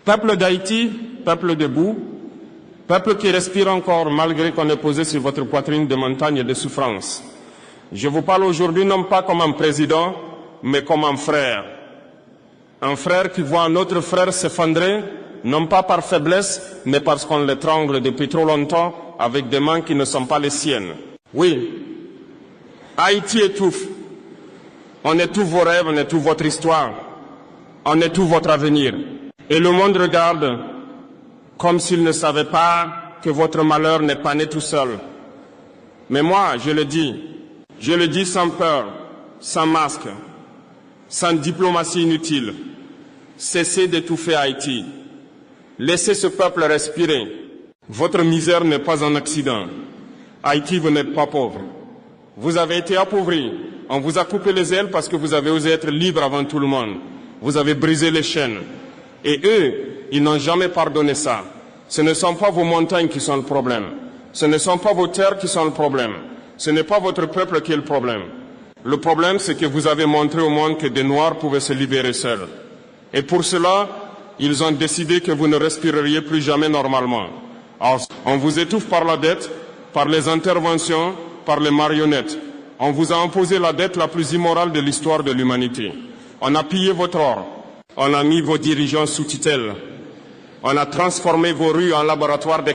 Peuple d'Haïti, peuple debout, peuple qui respire encore malgré qu'on ait posé sur votre poitrine des montagnes de souffrance. Je vous parle aujourd'hui non pas comme un président, mais comme un frère. Un frère qui voit un autre frère s'effondrer, non pas par faiblesse, mais parce qu'on l'étrangle depuis trop longtemps avec des mains qui ne sont pas les siennes. Oui, Haïti étouffe. On étouffe vos rêves, on étouffe votre histoire, on étouffe votre avenir. Et le monde regarde comme s'il ne savait pas que votre malheur n'est pas né tout seul. Mais moi, je le dis sans peur, sans masque, sans diplomatie inutile. Cessez d'étouffer Haïti. Laissez ce peuple respirer. Votre misère n'est pas un accident. Haïti, vous n'êtes pas pauvre. Vous avez été appauvri. On vous a coupé les ailes parce que vous avez osé être libre avant tout le monde. Vous avez brisé les chaînes. Et eux, ils n'ont jamais pardonné ça. Ce ne sont pas vos montagnes qui sont le problème. Ce ne sont pas vos terres qui sont le problème. Ce n'est pas votre peuple qui est le problème. Le problème, c'est que vous avez montré au monde que des Noirs pouvaient se libérer seuls. Et pour cela, ils ont décidé que vous ne respireriez plus jamais normalement. Alors, on vous étouffe par la dette, par les interventions, par les marionnettes. On vous a imposé la dette la plus immorale de l'histoire de l'humanité. On a pillé votre or. On a mis vos dirigeants sous tutelle. On a transformé vos rues en laboratoires